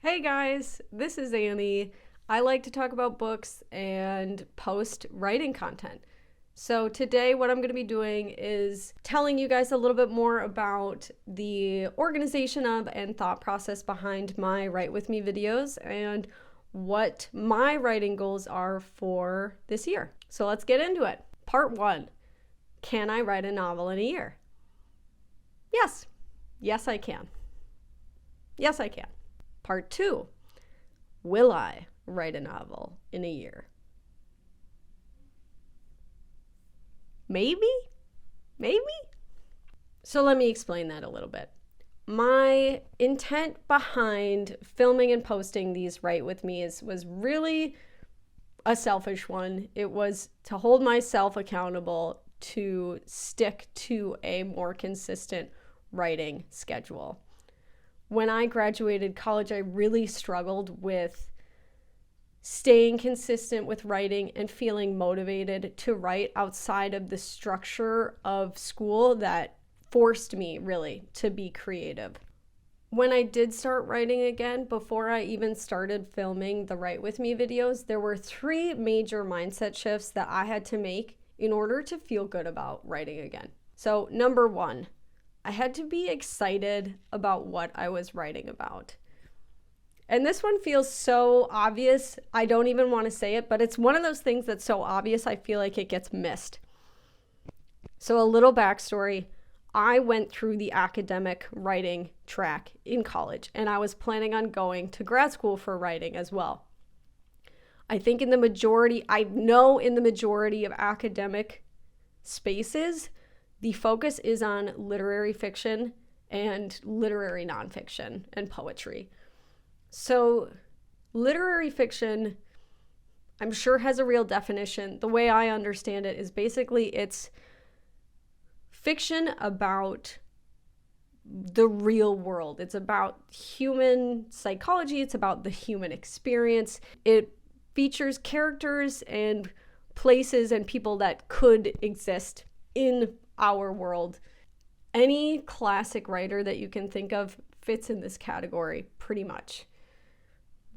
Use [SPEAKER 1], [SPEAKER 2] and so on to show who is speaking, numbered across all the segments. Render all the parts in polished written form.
[SPEAKER 1] Hey guys, this is Annie. I like to talk about books and post writing content. So today what I'm going to be doing is telling you guys a little bit more about the organization of and thought process behind my Write With Me videos and what my writing goals are for this year. So let's get into it. Part 1. Can I write a novel in a year? Yes. Yes, I can. Yes, I can. Part 2, will I write a novel in a year? Maybe? Maybe? So let me explain that a little bit. My intent behind filming and posting these Write With Me was really a selfish one. It was to hold myself accountable to stick to a more consistent writing schedule. When I graduated college, I really struggled with staying consistent with writing and feeling motivated to write outside of the structure of school that forced me really to be creative. When I did start writing again, before I even started filming the Write With Me videos, there were 3 major mindset shifts that I had to make in order to feel good about writing again. So number 1, I had to be excited about what I was writing about. And this one feels so obvious, I don't even want to say it, but it's one of those things that's so obvious I feel like it gets missed. So a little backstory, I went through the academic writing track in college, and I was planning on going to grad school for writing as well. I know in the majority of academic spaces, the focus is on literary fiction and literary nonfiction and poetry. So literary fiction, I'm sure, has a real definition. The way I understand it is basically it's fiction about the real world. It's about human psychology. It's about the human experience. It features characters and places and people that could exist in our world. Any classic writer that you can think of fits in this category pretty much.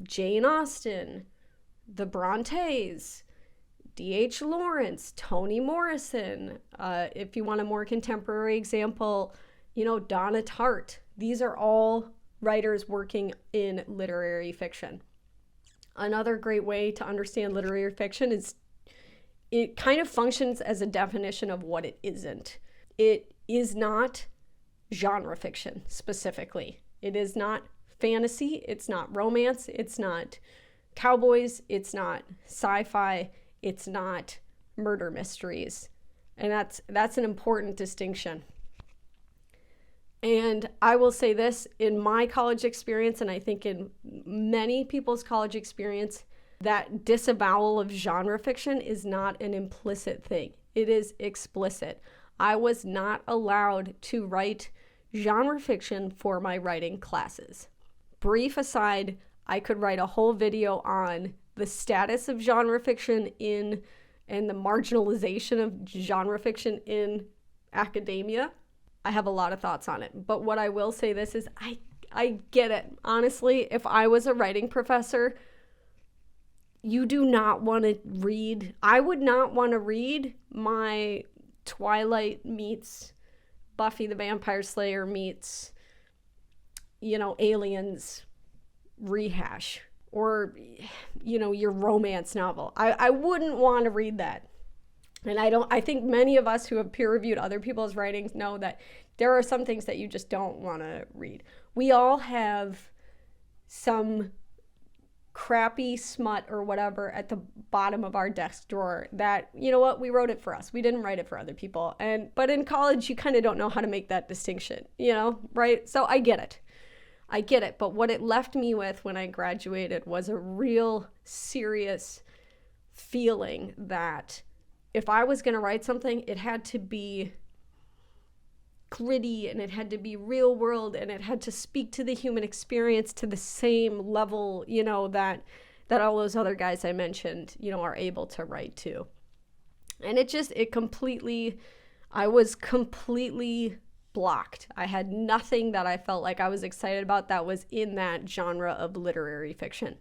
[SPEAKER 1] Jane Austen, the Brontes, D.H. Lawrence, Toni Morrison. If you want a more contemporary example, Donna Tartt. These are all writers working in literary fiction. Another great way to understand literary fiction is it kind of functions as a definition of what it isn't. It is not genre fiction specifically. It is not fantasy. It's not romance. It's not cowboys. It's not sci-fi. It's not murder mysteries. And that's an important distinction. And I will say this, in my college experience, and I think in many people's college experience, that disavowal of genre fiction is not an implicit thing. It is explicit. I was not allowed to write genre fiction for my writing classes. Brief aside, I could write a whole video on the status of genre fiction and the marginalization of genre fiction in academia. I have a lot of thoughts on it. But what I will say this is I get it. Honestly, if I was a writing professor, you do not want to read. I would not want to read my Twilight meets Buffy the Vampire Slayer meets, Aliens rehash, or, your romance novel. I wouldn't want to read that. And I think many of us who have peer reviewed other people's writings know that there are some things that you just don't want to read. We all have some crappy smut or whatever at the bottom of our desk drawer that, we wrote it for us. We didn't write it for other people. But in college, you kind of don't know how to make that distinction, right? So I get it. But what it left me with when I graduated was a real serious feeling that if I was going to write something, it had to be gritty and it had to be real world and it had to speak to the human experience to the same level, that all those other guys I mentioned, are able to write to. And I was completely blocked. I had nothing that I felt like I was excited about that was in that genre of literary fiction.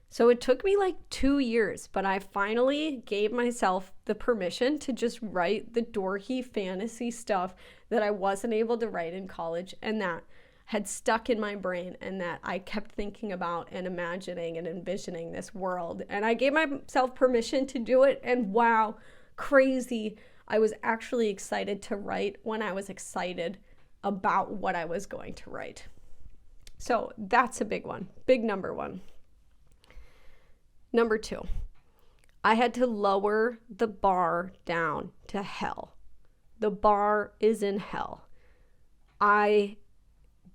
[SPEAKER 1] So it took me like 2 years, but I finally gave myself the permission to just write the dorky fantasy stuff that I wasn't able to write in college and that had stuck in my brain and that I kept thinking about and imagining and envisioning this world. And I gave myself permission to do it, and wow, crazy. I was actually excited to write when I was excited about what I was going to write. So that's a big one, big number one. Number 2, I had to lower the bar down to hell. The bar is in hell. I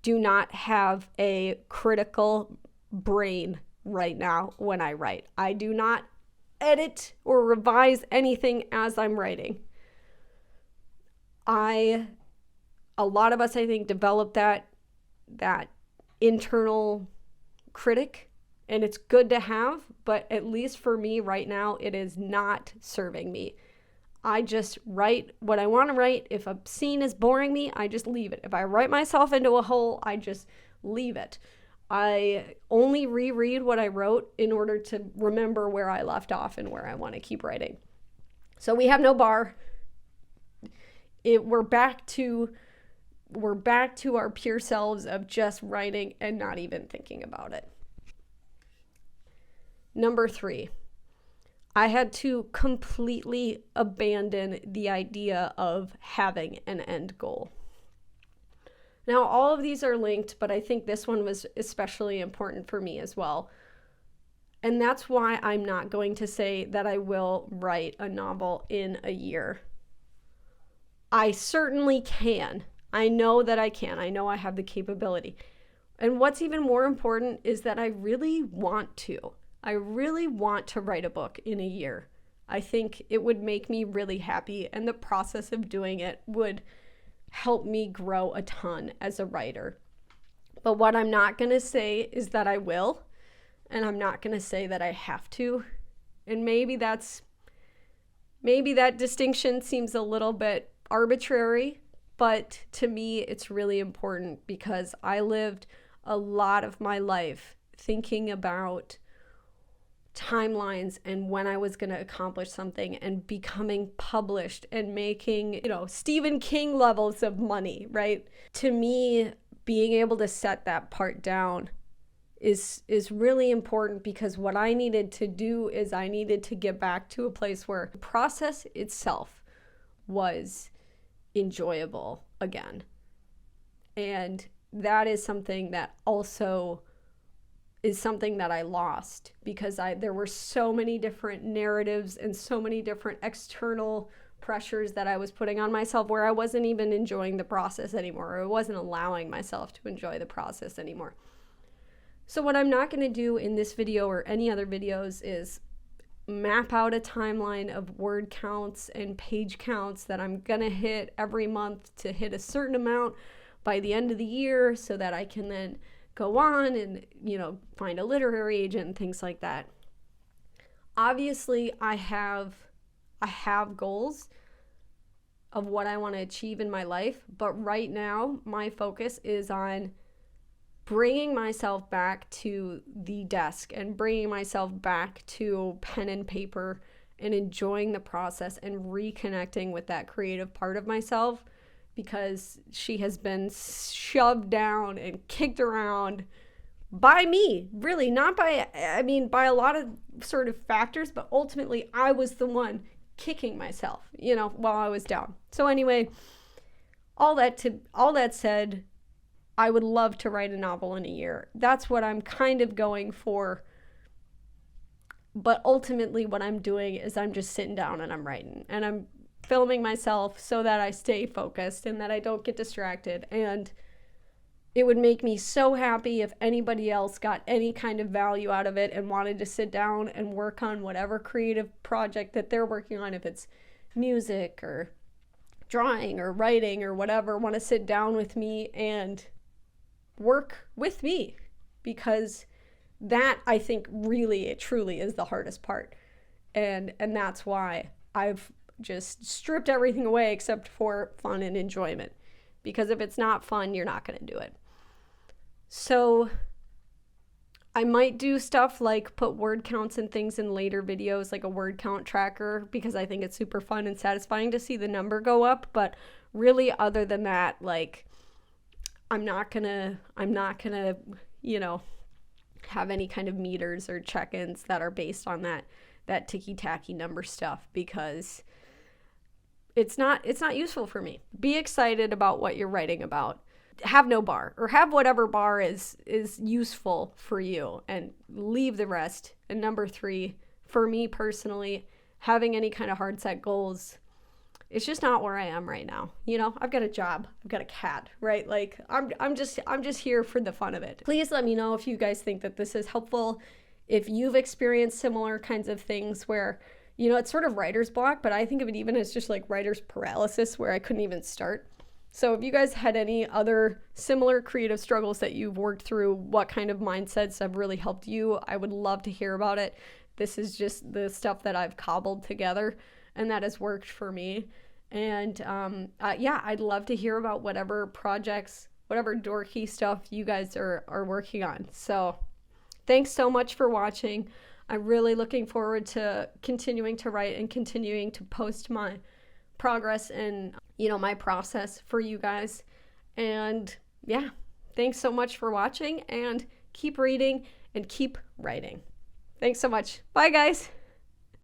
[SPEAKER 1] do not have a critical brain right now when I write. I do not edit or revise anything as I'm writing. A lot of us, I think, develop that internal critic, and it's good to have, but at least for me right now, it is not serving me. I just write what I want to write. If a scene is boring me, I just leave it. If I write myself into a hole, I just leave it. I only reread what I wrote in order to remember where I left off and where I want to keep writing. So we have no bar. We're back to our pure selves of just writing and not even thinking about it. Number 3, I had to completely abandon the idea of having an end goal. Now, all of these are linked, but I think this one was especially important for me as well. And that's why I'm not going to say that I will write a novel in a year. I certainly can. I know that I can. I know I have the capability. And what's even more important is that I really want to. I really want to write a book in a year. I think it would make me really happy, and the process of doing it would help me grow a ton as a writer. But what I'm not going to say is that I will, and I'm not going to say that I have to. And maybe that distinction seems a little bit arbitrary, but to me it's really important because I lived a lot of my life thinking about timelines and when I was going to accomplish something and becoming published and making, Stephen King levels of money, right? To me, being able to set that part down is really important, because what I needed to do is I needed to get back to a place where the process itself was enjoyable again. And that is something that also is something that I lost, because there were so many different narratives and so many different external pressures that I was putting on myself where I wasn't even enjoying the process anymore, or I wasn't allowing myself to enjoy the process anymore. So what I'm not going to do in this video or any other videos is map out a timeline of word counts and page counts that I'm going to hit every month to hit a certain amount by the end of the year so that I can then go on and, find a literary agent and things like that. Obviously, I have goals of what I want to achieve in my life, but right now my focus is on bringing myself back to the desk and bringing myself back to pen and paper and enjoying the process and reconnecting with that creative part of myself, because she has been shoved down and kicked around by me, really, not by a lot of sort of factors, but ultimately I was the one kicking myself, while I was down. So anyway, all that said, I would love to write a novel in a year. That's what I'm kind of going for. But ultimately what I'm doing is I'm just sitting down and I'm writing, and I'm filming myself so that I stay focused and that I don't get distracted. And it would make me so happy if anybody else got any kind of value out of it and wanted to sit down and work on whatever creative project that they're working on, if it's music or drawing or writing or whatever, want to sit down with me and work with me, because that, I think, really, it truly is the hardest part. And that's why I've just stripped everything away except for fun and enjoyment. because if it's not fun, you're not going to do it. So I might do stuff like put word counts and things in later videos, like a word count tracker, because I think it's super fun and satisfying to see the number go up. But really, other than that, like, I'm not gonna, you know, have any kind of meters or check-ins that are based on that ticky-tacky number stuff, because it's not useful for me. Be excited about what you're writing about. Have no bar, or have whatever bar is useful for you, and leave the rest. And number 3, for me personally, having any kind of hard set goals, it's just not where I am right now. You know, I've got a job, I've got a cat, right? Like, I'm just here for the fun of it. Please let me know if you guys think that this is helpful, if you've experienced similar kinds of things where, you know, it's sort of writer's block, but I think of it even as just like writer's paralysis, where I couldn't even start. So if you guys had any other similar creative struggles that you've worked through, what kind of mindsets have really helped you, I would love to hear about it. This is just the stuff that I've cobbled together, and that has worked for me. And yeah, I'd love to hear about whatever projects, whatever dorky stuff you guys are working on. So thanks so much for watching. I'm really looking forward to continuing to write and continuing to post my progress and, you know, my process for you guys. And yeah, thanks so much for watching, and keep reading and keep writing. Thanks so much. Bye, guys.